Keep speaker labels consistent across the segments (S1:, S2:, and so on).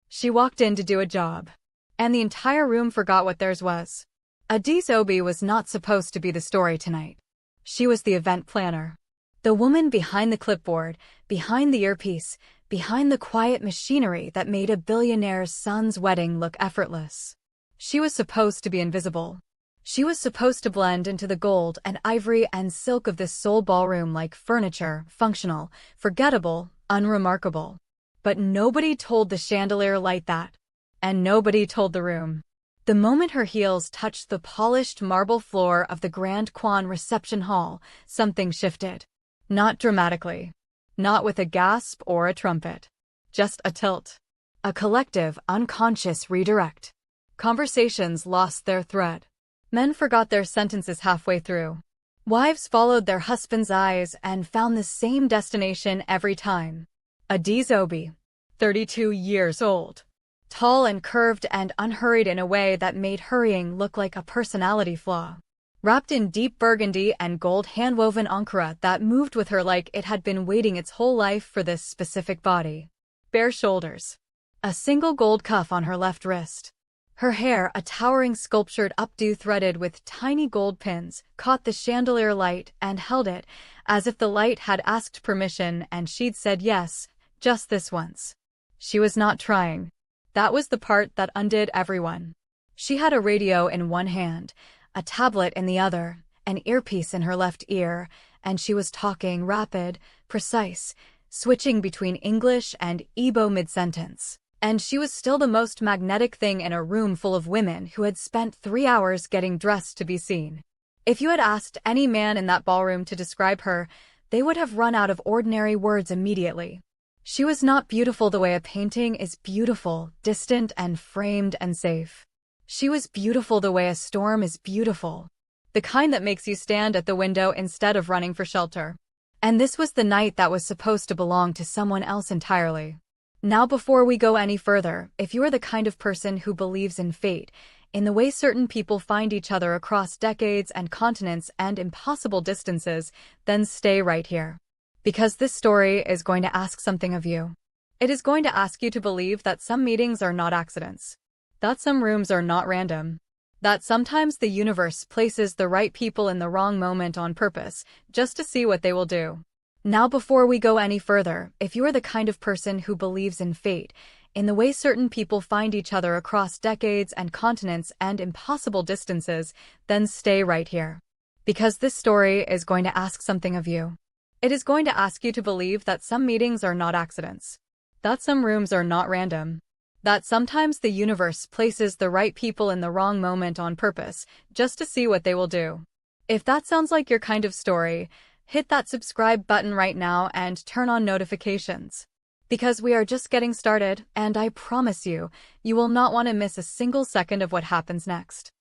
S1: She walked in to do a job, and the entire room forgot what theirs was. Adiz Obi was not supposed to be the story tonight. She was the event planner. The woman behind the clipboard, behind the earpiece, behind the quiet machinery that made a billionaire's son's wedding look effortless. She was supposed to be invisible. She was supposed to blend into the gold and ivory and silk of this soul ballroom like furniture, functional, forgettable, unremarkable. But nobody told the chandelier light that. And nobody told the room. The moment her heels touched the polished marble floor of the Grand Kwan reception hall, something shifted. Not dramatically. Not with a gasp or a trumpet. Just a tilt. A collective, unconscious redirect. Conversations lost their thread. Men forgot their sentences halfway through. Wives followed their husbands' eyes and found the same destination every time. Adiz Obi, 32 years old. Tall and curved and unhurried in a way that made hurrying look like a personality flaw. Wrapped in deep burgundy and gold hand-woven ankara that moved with her like it had been waiting its whole life for this specific body. Bare shoulders. A single gold cuff on her left wrist. Her hair, a towering sculptured updo threaded with tiny gold pins, caught the chandelier light and held it, as if the light had asked permission and she'd said yes, just this once. She was not trying. That was the part that undid everyone. She had a radio in one hand, a tablet in the other, an earpiece in her left ear, and she was talking rapid, precise, switching between English and Igbo mid-sentence. And she was still the most magnetic thing in a room full of women who had spent 3 hours getting dressed to be seen. If you had asked any man in that ballroom to describe her, they would have run out of ordinary words immediately. She was not beautiful the way a painting is beautiful, distant and framed and safe. She was beautiful the way a storm is beautiful. The kind that makes you stand at the window instead of running for shelter. And this was the night that was supposed to belong to someone else entirely. Now before we go any further, if you are the kind of person who believes in fate, in the way certain people find each other across decades and continents and impossible distances, then stay right here. Because this story is going to ask something of you. It is going to ask you to believe that some meetings are not accidents. That some rooms are not random. That sometimes the universe places the right people in the wrong moment on purpose, just to see what they will do. Now before we go any further, if you are the kind of person who believes in fate, in the way certain people find each other across decades and continents and impossible distances, then stay right here. Because this story is going to ask something of you. It is going to ask you to believe that some meetings are not accidents. That some rooms are not random. That sometimes the universe places the right people in the wrong moment on purpose, just to see what they will do. If that sounds like your kind of story, hit that subscribe button right now and turn on notifications. Because we are just getting started, and I promise you, you will not want to miss a single second of what happens next.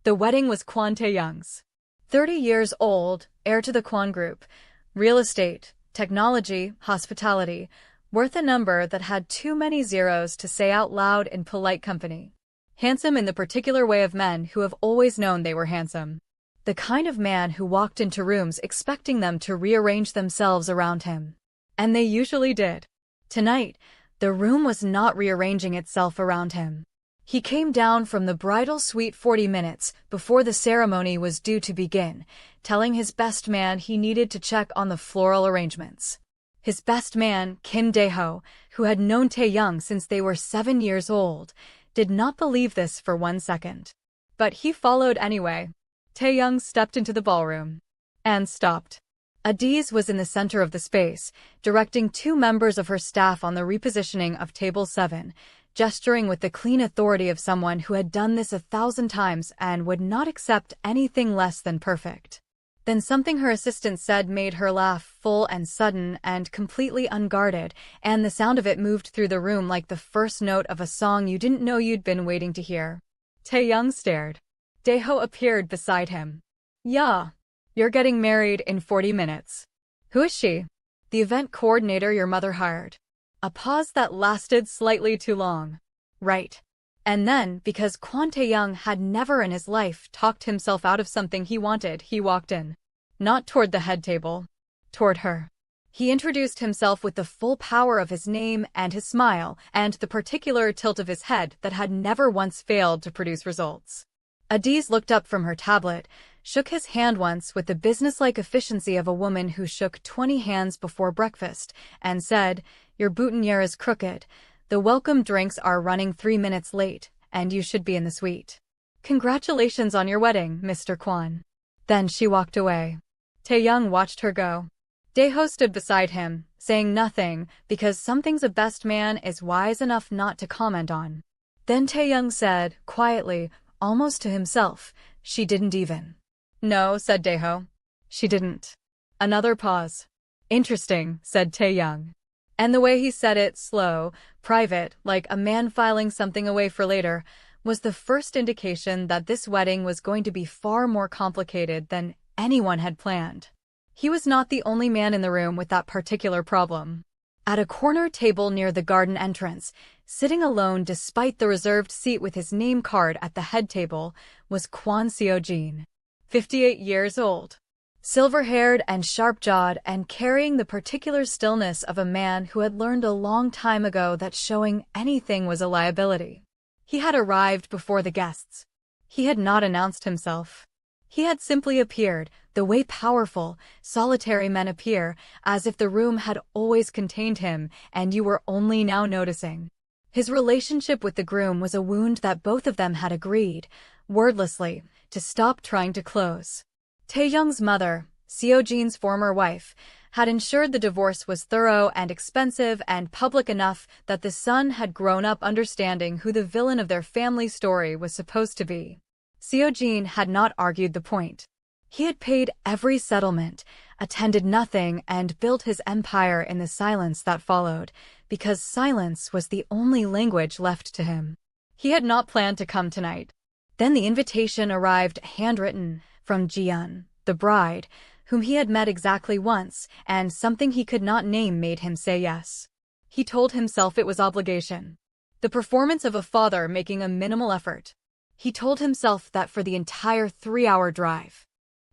S1: The wedding was Kwon Tae-young's. 30 years old, heir to the Kwon Group, real estate, technology, hospitality, worth a number that had too many zeros to say out loud in polite company. Handsome in the particular way of men who have always known they were handsome. The kind of man who walked into rooms expecting them to rearrange themselves around him. And they usually did. Tonight, the room was not rearranging itself around him. He came down from the bridal suite 40 minutes before the ceremony was due to begin, telling his best man he needed to check on the floral arrangements. His best man, Kim Dae-ho, who had known Tae-young since they were 7 years old, did not believe this for 1 second. But he followed anyway. Tae-young stepped into the ballroom. And stopped. Adiz was in the center of the space, directing 2 members of her staff on the repositioning of Table 7, gesturing with the clean authority of someone who had done this 1,000 times and would not accept anything less than perfect. Then something her assistant said made her laugh, full and sudden and completely unguarded, and the sound of it moved through the room like the first note of a song you didn't know you'd been waiting to hear. Tae-young stared. Dae-ho appeared beside him. Yeah. You're getting married in 40 minutes. Who is she? The event coordinator your mother hired. A pause that lasted slightly too long. Right. And then, because Kwon Tae-young had never in his life talked himself out of something he wanted, he walked in. Not toward the head table. Toward her. He introduced himself with the full power of his name and his smile, and the particular tilt of his head that had never once failed to produce results. Adiz looked up from her tablet, shook his hand once with the businesslike efficiency of a woman who shook 20 hands before breakfast, and said, "Your boutonniere is crooked. The welcome drinks are running 3 minutes late, and you should be in the suite. Congratulations on your wedding, Mr. Kwan." Then she walked away. Taeyoung watched her go. Daeho stood beside him, saying nothing, because some things a best man is wise enough not to comment on. Then Taeyoung said, quietly, almost to himself, "She didn't even." "No," said Daeho. "She didn't." Another pause. "Interesting," said Taeyoung. And the way he said it, slow, private, like a man filing something away for later, was the first indication that this wedding was going to be far more complicated than anyone had planned. He was not the only man in the room with that particular problem. At a corner table near the garden entrance, sitting alone despite the reserved seat with his name card at the head table, was Kwon Seo-jin, 58 years old. Silver-haired and sharp-jawed and carrying the particular stillness of a man who had learned a long time ago that showing anything was a liability. He had arrived before the guests. He had not announced himself. He had simply appeared, the way powerful, solitary men appear, as if the room had always contained him and you were only now noticing. His relationship with the groom was a wound that both of them had agreed, wordlessly, to stop trying to close. Taeyoung's mother, Seo-jin's former wife, had ensured the divorce was thorough and expensive and public enough that the son had grown up understanding who the villain of their family story was supposed to be. Seo-jin had not argued the point. He had paid every settlement, attended nothing, and built his empire in the silence that followed, because silence was the only language left to him. He had not planned to come tonight. Then the invitation arrived handwritten from Jiyeon, the bride, whom he had met exactly once, and something he could not name made him say yes. He told himself it was obligation. The performance of a father making a minimal effort. He told himself that for the entire 3-hour drive.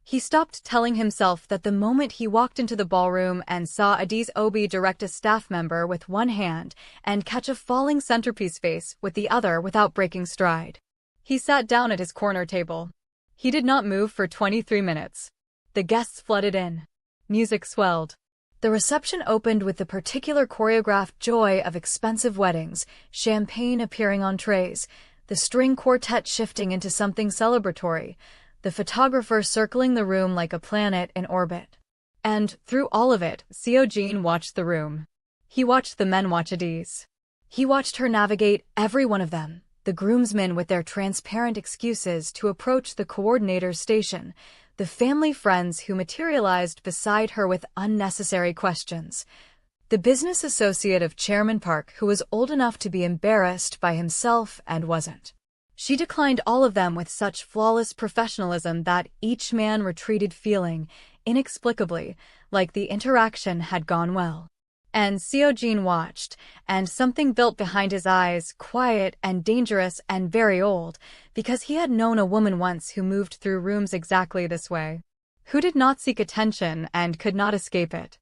S1: He stopped telling himself that the moment he walked into the ballroom and saw Adiz Obi direct a staff member with one hand and catch a falling centerpiece vase with the other without breaking stride. He sat down at his corner table. He did not move for 23 minutes. The guests flooded in. Music swelled. The reception opened with the particular choreographed joy of expensive weddings, champagne appearing on trays, the string quartet shifting into something celebratory, the photographer circling the room like a planet in orbit. And, through all of it, Seo-jin watched the room. He watched the men watch Adiz. He watched her navigate every one of them, the groomsmen with their transparent excuses to approach the coordinator's station, the family friends who materialized beside her with unnecessary questions, the business associate of Chairman Park who was old enough to be embarrassed by himself and wasn't. She declined all of them with such flawless professionalism that each man retreated feeling, inexplicably, like the interaction had gone well. And Seo-jin watched, and something built behind his eyes, quiet and dangerous and very old, because he had known a woman once who moved through rooms exactly this way. Who did not seek attention and could not escape it.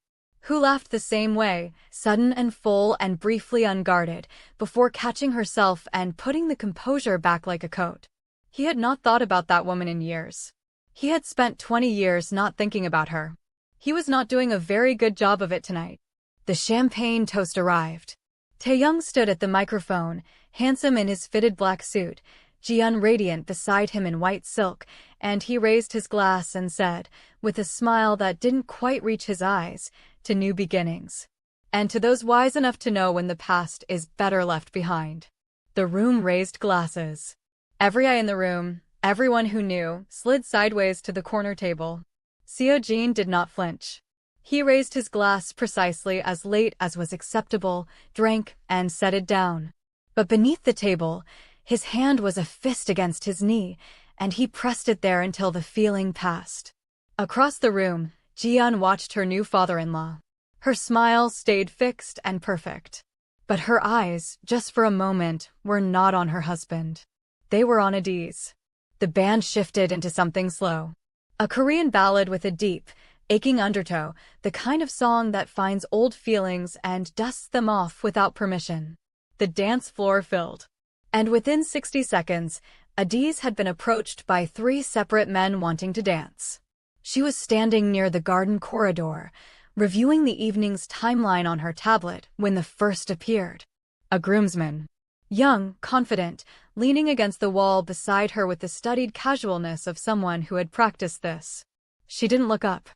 S1: Who laughed the same way, sudden and full and briefly unguarded, before catching herself and putting the composure back like a coat. He had not thought about that woman in years. He had spent 20 years not thinking about her. He was not doing a very good job of it tonight. The champagne toast arrived. Taeyoung stood at the microphone, handsome in his fitted black suit, Jiyeon radiant beside him in white silk, and he raised his glass and said, with a smile that didn't quite reach his eyes, "To new beginnings. And to those wise enough to know when the past is better left behind." The room raised glasses. Every eye in the room, everyone who knew, slid sideways to the corner table. Seo-jin did not flinch. He raised his glass precisely as late as was acceptable, drank, and set it down. But beneath the table, his hand was a fist against his knee, and he pressed it there until the feeling passed. Across the room, Jiyeon watched her new father-in-law. Her smile stayed fixed and perfect. But her eyes, just for a moment, were not on her husband. They were on Adiz. The band shifted into something slow. A Korean ballad with a deep, Aching undertow, the kind of song that finds old feelings and dusts them off without permission. The dance floor filled. And within 60 seconds, Adiz had been approached by 3 separate men wanting to dance. She was standing near the garden corridor, reviewing the evening's timeline on her tablet when the first appeared. A groomsman. Young, confident, leaning against the wall beside her with the studied casualness of someone who had practiced this. She didn't look up.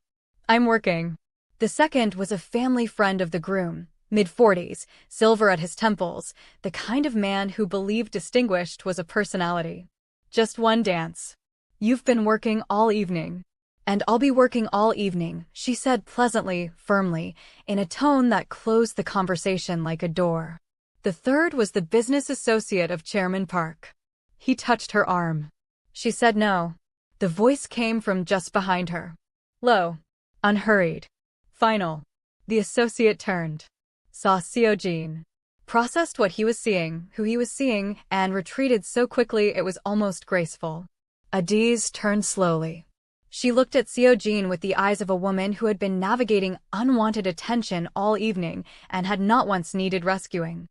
S1: "I'm working." The second was a family friend of the groom, mid-40s, silver at his temples, the kind of man who believed distinguished was a personality. "Just one dance. You've been working all evening." "And I'll be working all evening," she said pleasantly, firmly, in a tone that closed the conversation like a door. The third was the business associate of Chairman Park. He touched her arm. She said no. The voice came from just behind her. Low. Unhurried. Final. The associate turned. Saw Seojin. Processed what he was seeing, who he was seeing, and retreated so quickly it was almost graceful. Adiz turned slowly. She looked at Seojin with the eyes of a woman who had been navigating unwanted attention all evening and had not once needed rescuing.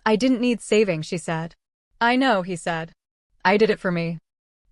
S1: "I didn't need saving," she said. "I know," he said. "I did it for me."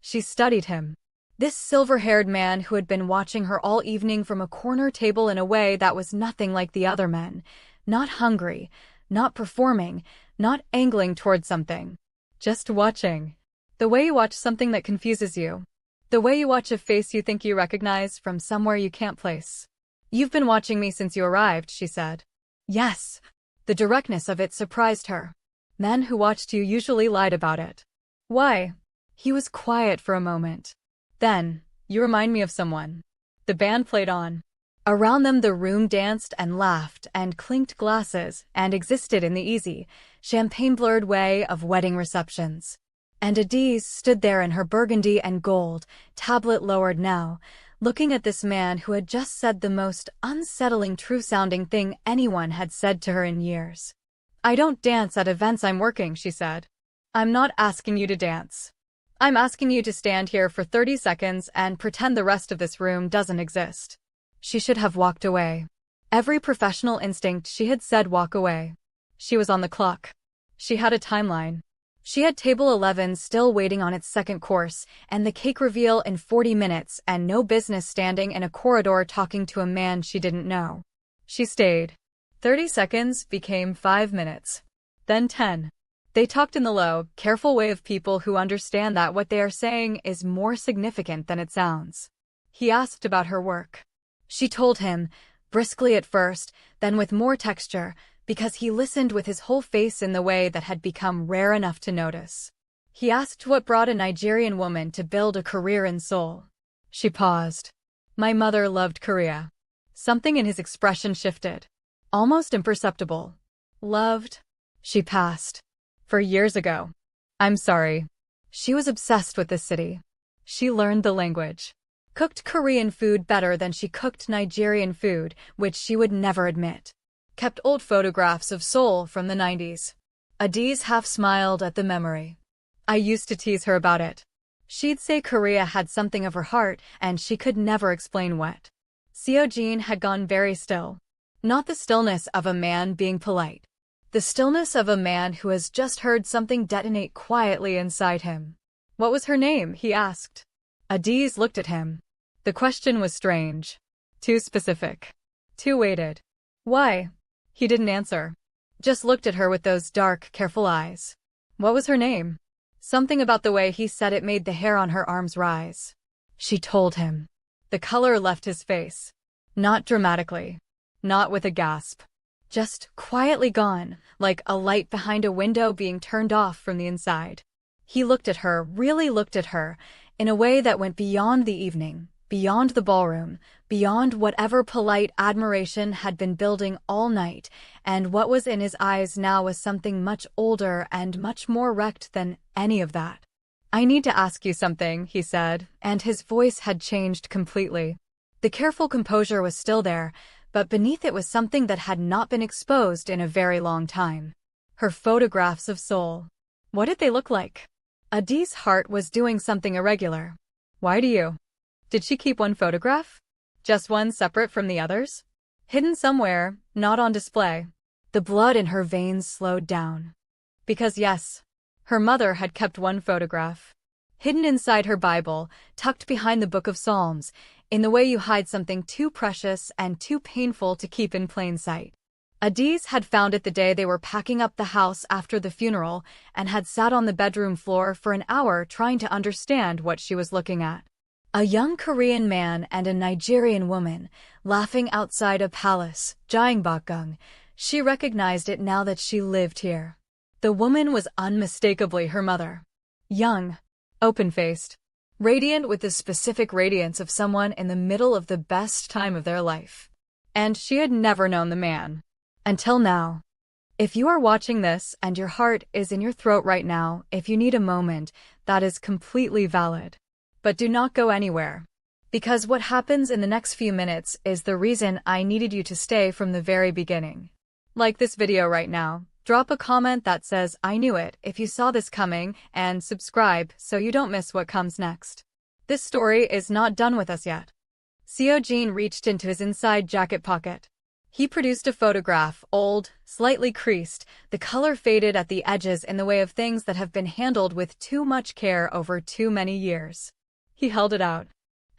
S1: She studied him. This silver-haired man who had been watching her all evening from a corner table in a way that was nothing like the other men. Not hungry, not performing, not angling toward something. Just watching. The way you watch something that confuses you. The way you watch a face you think you recognize from somewhere you can't place. "You've been watching me since you arrived," she said. "Yes." The directness of it surprised her. Men who watched you usually lied about it. "Why?" He was quiet for a moment. Then, "You remind me of someone." The band played on. Around them the room danced and laughed and clinked glasses and existed in the easy, champagne-blurred way of wedding receptions. And Adiz stood there in her burgundy and gold, tablet lowered now, looking at this man who had just said the most unsettling true-sounding thing anyone had said to her in years. "I don't dance at events, I'm working," she said. "I'm not asking you to dance. I'm asking you to stand here for 30 seconds and pretend the rest of this room doesn't exist." She should have walked away. Every professional instinct she had said walk away. She was on the clock. She had a timeline. She had table 11 still waiting on its second course, and the cake reveal in 40 minutes, and no business standing in a corridor talking to a man she didn't know. She stayed. 30 seconds became 5 minutes. Then 10. They talked in the low, careful way of people who understand that what they are saying is more significant than it sounds. He asked about her work. She told him, briskly at first, then with more texture, because he listened with his whole face in the way that had become rare enough to notice. He asked what brought a Nigerian woman to build a career in Seoul. She paused. "My mother loved Korea." Something in his expression shifted. Almost imperceptible. "Loved?" She passed. "For years ago." "I'm sorry." She was obsessed with this city. She learned the language. Cooked Korean food better than she cooked Nigerian food, which she would never admit. Kept old photographs of Seoul from the 90s. Adiz half smiled at the memory. I used to tease her about it. She'd say Korea had something of her heart, and she could never explain what. Seojin had gone very still. Not the stillness of a man being polite. The stillness of a man who has just heard something detonate quietly inside him. "What was her name?" he asked. Adiz looked at him. The question was strange. Too specific. Too weighted. "Why?" He didn't answer. Just looked at her with those dark, careful eyes. What was her name? Something about the way he said it made the hair on her arms rise. She told him. The color left his face. Not dramatically. Not with a gasp. Just quietly gone, like a light behind a window being turned off from the inside. He looked at her, really looked at her, in a way that went beyond the evening, beyond the ballroom, beyond whatever polite admiration had been building all night, and what was in his eyes now was something much older and much more wrecked than any of that. "I need to ask you something," he said, and his voice had changed completely. The careful composure was still there, but beneath it was something that had not been exposed in a very long time. Her photographs of Seoul. What did they look like? Adiz's heart was doing something irregular. Why do you? Did she keep one photograph? Just one separate from the others? Hidden somewhere, not on display. The blood in her veins slowed down. Because yes, her mother had kept one photograph. Hidden inside her Bible, tucked behind the Book of Psalms, in the way you hide something too precious and too painful to keep in plain sight. Adiz had found it the day they were packing up the house after the funeral and had sat on the bedroom floor for an hour trying to understand what she was looking at. A young Korean man and a Nigerian woman, laughing outside a palace, Gyeongbokgung. She recognized it now that she lived here. The woman was unmistakably her mother. Young, open-faced, radiant with the specific radiance of someone in the middle of the best time of their life. And she had never known the man. Until now. If you are watching this and your heart is in your throat right now, if you need a moment, that is completely valid. But do not go anywhere. Because what happens in the next few minutes is the reason I needed you to stay from the very beginning. Like this video right now, drop a comment that says I knew it if you saw this coming, and subscribe so you don't miss what comes next. This story is not done with us yet. Seo-jin reached into his inside jacket pocket. He produced a photograph, old, slightly creased, the color faded at the edges in the way of things that have been handled with too much care over too many years. He held it out.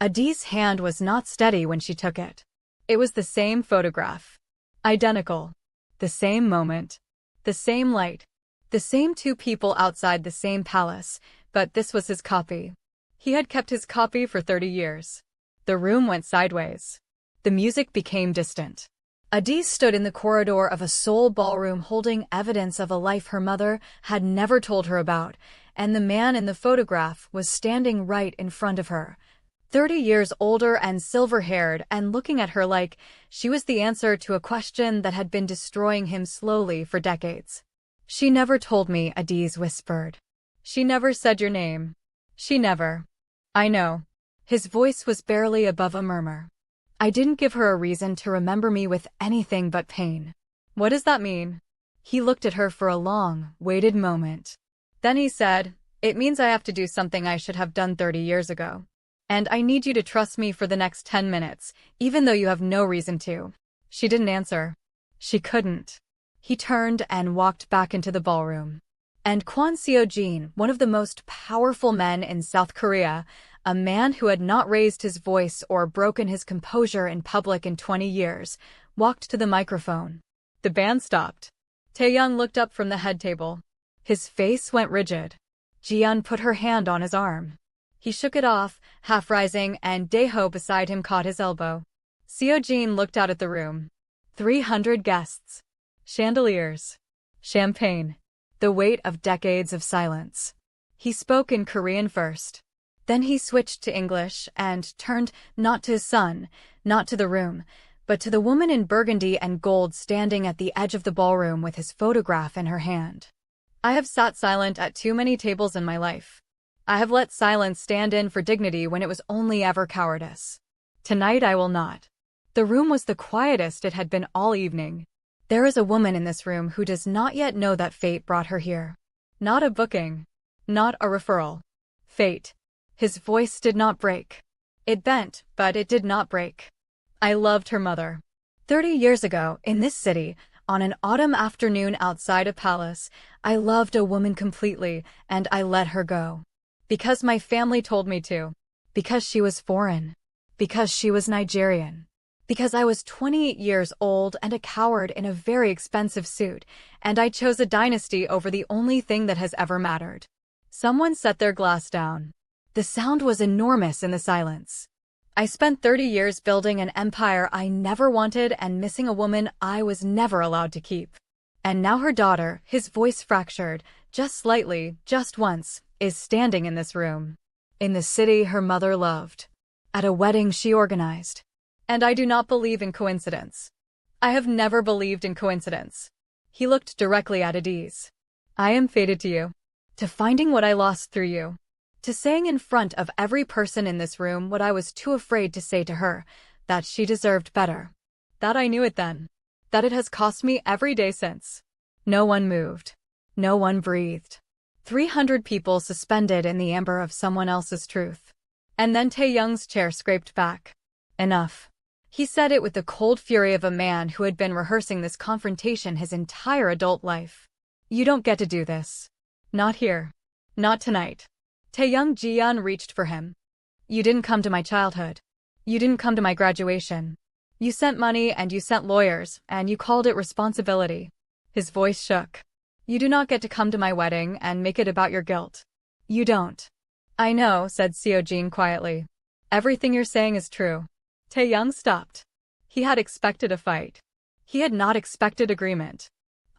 S1: Adiz's hand was not steady when she took it. It was the same photograph. Identical. The same moment. The same light. The same two people outside the same palace, but this was his copy. He had kept his copy for 30 years. The room went sideways. The music became distant. Adiz stood in the corridor of a Seoul ballroom holding evidence of a life her mother had never told her about, and the man in the photograph was standing right in front of her, 30 years older and silver-haired, and looking at her like she was the answer to a question that had been destroying him slowly for decades. She never told me, Adiz whispered. She never said your name. She never. I know. His voice was barely above a murmur. I didn't give her a reason to remember me with anything but pain. What does that mean? He looked at her for a long, weighted moment. Then he said, it means I have to do something I should have done 30 years ago. And I need you to trust me for the next 10 minutes, even though you have no reason to. She didn't answer. She couldn't. He turned and walked back into the ballroom. And Kwon Seo-jin, one of the most powerful men in South Korea, a man who had not raised his voice or broken his composure in public in 20 years, walked to the microphone. The band stopped. Taeyoung looked up from the head table. His face went rigid. Jiyeon put her hand on his arm. He shook it off, half rising, and Daeho beside him caught his elbow. Seo-jin looked out at the room. 300 guests. Chandeliers. Champagne. The weight of decades of silence. He spoke in Korean first. Then he switched to English and turned not to his son, not to the room, but to the woman in burgundy and gold standing at the edge of the ballroom with his photograph in her hand. I have sat silent at too many tables in my life. I have let silence stand in for dignity when it was only ever cowardice. Tonight I will not. The room was the quietest it had been all evening. There is a woman in this room who does not yet know that fate brought her here. Not a booking. Not a referral. Fate. His voice did not break. It bent, but it did not break. I loved her mother. 30 years ago, in this city, on an autumn afternoon outside a palace, I loved a woman completely, and I let her go. Because my family told me to. Because she was foreign. Because she was Nigerian. Because I was 28 years old and a coward in a very expensive suit, and I chose a dynasty over the only thing that has ever mattered. Someone set their glass down. The sound was enormous in the silence. I spent 30 years building an empire I never wanted and missing a woman I was never allowed to keep. And now her daughter, his voice fractured, just slightly, just once, is standing in this room. In the city her mother loved. At a wedding she organized. And I do not believe in coincidence. I have never believed in coincidence. He looked directly at Adiz. I am fated to you. To finding what I lost through you. To saying in front of every person in this room what I was too afraid to say to her, that she deserved better. That I knew it then. That it has cost me every day since. No one moved. No one breathed. 300 people suspended in the amber of someone else's truth. And then Taeyoung's chair scraped back. Enough. He said it with the cold fury of a man who had been rehearsing this confrontation his entire adult life. You don't get to do this. Not here. Not tonight. Taeyang Ji-yeon reached for him. You didn't come to my childhood. You didn't come to my graduation. You sent money and you sent lawyers, and you called it responsibility. His voice shook. You do not get to come to my wedding and make it about your guilt. You don't. I know, said Seo-jin quietly. Everything you're saying is true. Taeyang stopped. He had expected a fight. He had not expected agreement.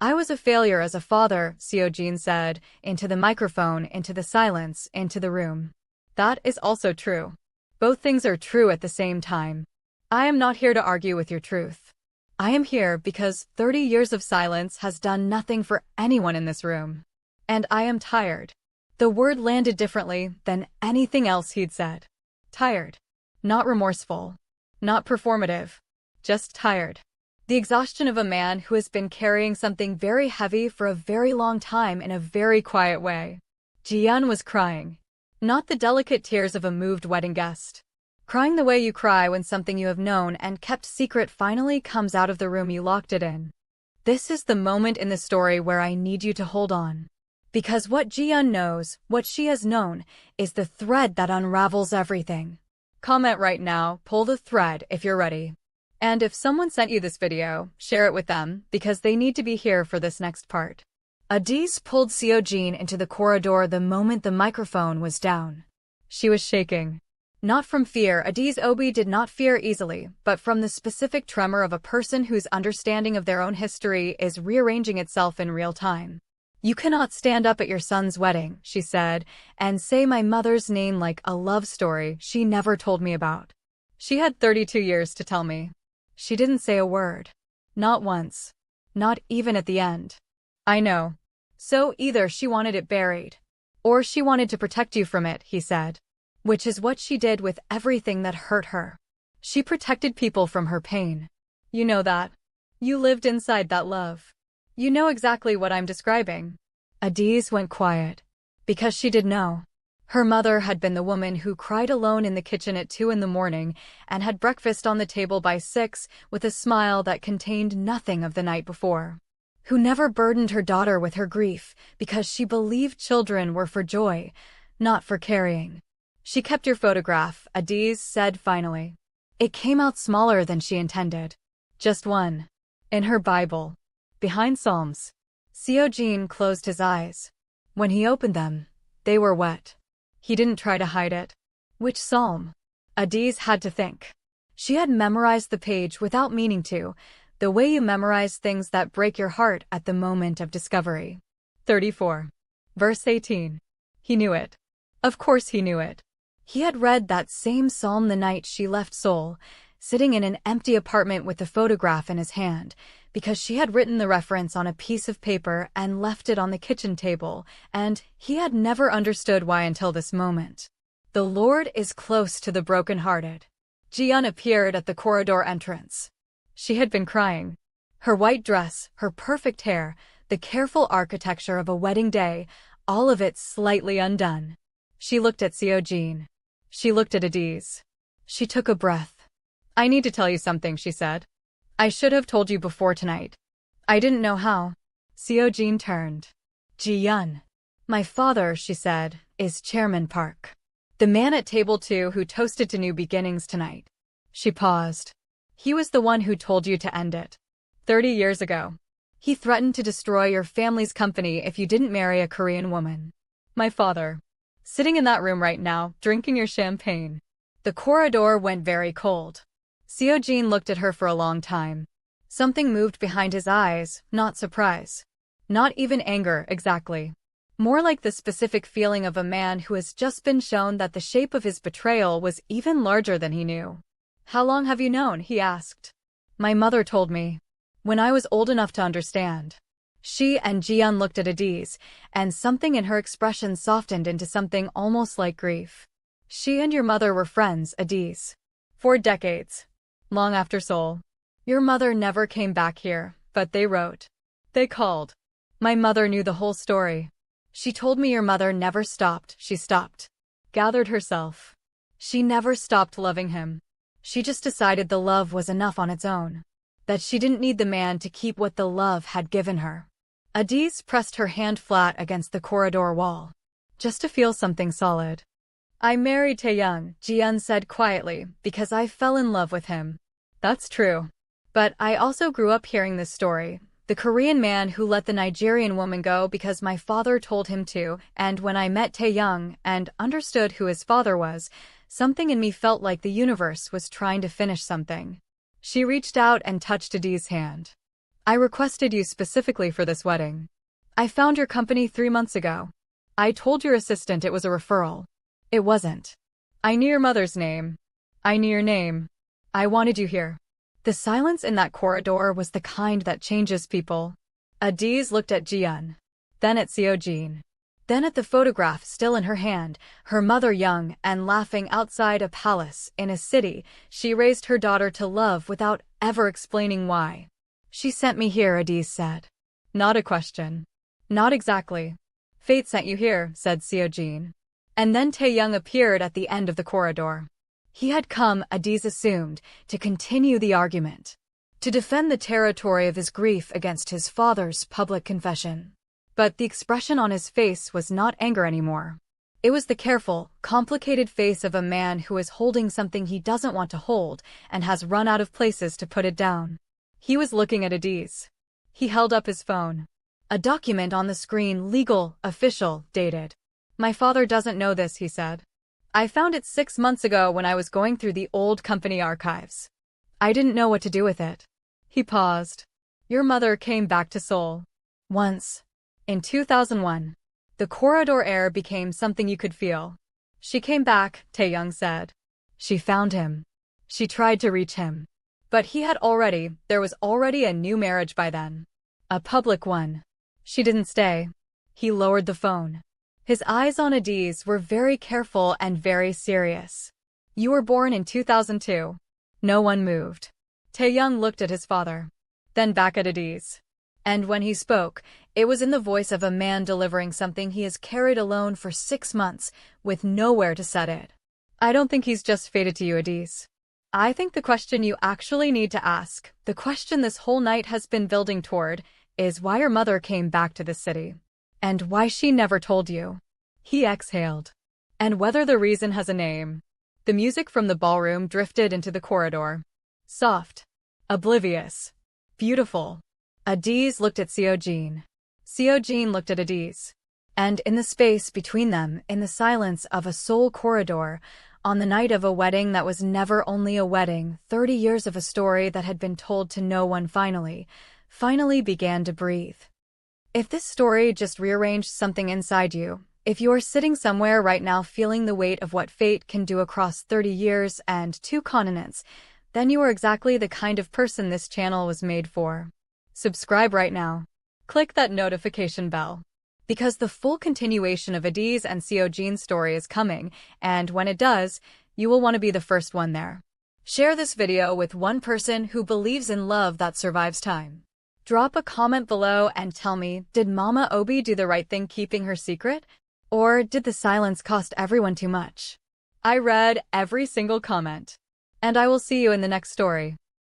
S1: I was a failure as a father, Seo-jin said, into the microphone, into the silence, into the room. That is also true. Both things are true at the same time. I am not here to argue with your truth. I am here because 30 years of silence has done nothing for anyone in this room. And I am tired. The word landed differently than anything else he'd said. Tired. Not remorseful. Not performative. Just tired. The exhaustion of a man who has been carrying something very heavy for a very long time in a very quiet way. Ji-yeon was crying. Not the delicate tears of a moved wedding guest. Crying the way you cry when something you have known and kept secret finally comes out of the room you locked it in. This is the moment in the story where I need you to hold on. Because what Ji-yeon knows, what she has known, is the thread that unravels everything. Comment right now, pull the thread if you're ready. And if someone sent you this video, share it with them, because they need to be here for this next part. Adis pulled Seo-jin into the corridor the moment the microphone was down. She was shaking. Not from fear, Adis Obi did not fear easily, but from the specific tremor of a person whose understanding of their own history is rearranging itself in real time. You cannot stand up at your son's wedding, she said, and say my mother's name like a love story she never told me about. She had 32 years to tell me. She didn't say a word. Not once. Not even at the end. I know. So either she wanted it buried, or she wanted to protect you from it, he said. Which is what she did with everything that hurt her. She protected people from her pain. You know that. You lived inside that love. You know exactly what I'm describing. Adis went quiet. Because she did know. Her mother had been the woman who cried alone in the kitchen at 2 a.m. and had breakfast on the table by 6 with a smile that contained nothing of the night before. Who never burdened her daughter with her grief because she believed children were for joy, not for carrying. She kept your photograph, Adis said finally. It came out smaller than she intended. Just one. In her Bible. Behind Psalms. Seo-jin closed his eyes. When he opened them, they were wet. He didn't try to hide it. Which psalm? Adis had to think. She had memorized the page without meaning to, the way you memorize things that break your heart at the moment of discovery. 34. Verse 18. He knew it. Of course he knew it. He had read that same psalm the night she left Seoul, sitting in an empty apartment with the photograph in his hand, because she had written the reference on a piece of paper and left it on the kitchen table, and he had never understood why until this moment. The Lord is close to the broken-hearted. Ji-yeon appeared at the corridor entrance. She had been crying. Her white dress, her perfect hair, the careful architecture of a wedding day, all of it slightly undone. She looked at Seo-jin. She looked at Adis. She took a breath. I need to tell you something, she said. I should have told you before tonight. I didn't know how. Seo-jin turned. Ji-yeon. My father, she said, is Chairman Park. The man at table 2 who toasted to new beginnings tonight. She paused. He was the one who told you to end it. 30 years ago. He threatened to destroy your family's company if you didn't marry a Korean woman. My father. Sitting in that room right now, drinking your champagne. The corridor went very cold. Seo-jin looked at her for a long time. Something moved behind his eyes, not surprise. Not even anger, exactly. More like the specific feeling of a man who has just been shown that the shape of his betrayal was even larger than he knew. How long have you known? He asked. My mother told me. When I was old enough to understand. She and Ji-yeon looked at Adis, and something in her expression softened into something almost like grief. She and your mother were friends, Adis. For decades. Long after Seoul. Your mother never came back here, but they wrote. They called. My mother knew the whole story. She told me your mother never stopped, she stopped. Gathered herself. She never stopped loving him. She just decided the love was enough on its own. That she didn't need the man to keep what the love had given her. Adiz pressed her hand flat against the corridor wall, just to feel something solid. I married Taeyoung, Jiyeon said quietly, because I fell in love with him. That's true. But I also grew up hearing this story. The Korean man who let the Nigerian woman go because my father told him to, and when I met Taeyoung and understood who his father was, something in me felt like the universe was trying to finish something. She reached out and touched Adiz's hand. I requested you specifically for this wedding. I found your company 3 months ago. I told your assistant it was a referral. It wasn't. I knew your mother's name. I knew your name. I wanted you here. The silence in that corridor was the kind that changes people. Adiz looked at Jiyeon, then at Seojin, then at the photograph still in her hand, her mother young and laughing outside a palace in a city she raised her daughter to love without ever explaining why. She sent me here, Adiz said. Not a question. Not exactly. Fate sent you here, said Seojin. And then Taeyoung appeared at the end of the corridor. He had come, Adiz assumed, to continue the argument, to defend the territory of his grief against his father's public confession. But the expression on his face was not anger anymore. It was the careful, complicated face of a man who is holding something he doesn't want to hold and has run out of places to put it down. He was looking at Adiz. He held up his phone. A document on the screen, legal, official, dated. My father doesn't know this, he said. I found it 6 months ago when I was going through the old company archives. I didn't know what to do with it. He paused. Your mother came back to Seoul. Once. In 2001. The corridor air became something you could feel. She came back, Taeyoung said. She found him. She tried to reach him. But there was already a new marriage by then. A public one. She didn't stay. He lowered the phone. His eyes on Adiz were very careful and very serious. You were born in 2002. No one moved. Taeyoung looked at his father. Then back at Adiz. And when he spoke, it was in the voice of a man delivering something he has carried alone for 6 months, with nowhere to set it. I don't think he's just fated to you, Adiz. I think the question you actually need to ask, the question this whole night has been building toward, is why your mother came back to this city. And why she never told you. He exhaled. And whether the reason has a name. The music from the ballroom drifted into the corridor. Soft. Oblivious. Beautiful. Adiz looked at Seojin. Seojin looked at Adiz. And in the space between them, in the silence of a Seoul corridor, on the night of a wedding that was never only a wedding, 30 years of a story that had been told to no one finally began to breathe. If this story just rearranged something inside you, if you're sitting somewhere right now feeling the weight of what fate can do across 30 years and 2 continents, then you are exactly the kind of person this channel was made for. Subscribe right now. Click that notification bell. Because the full continuation of Adiz and Seojin's story is coming, and when it does, you will want to be the first one there. Share this video with one person who believes in love that survives time. Drop a comment below and tell me, did Mama Obi do the right thing keeping her secret? Or did the silence cost everyone too much? I read every single comment. And I will see you in the next story.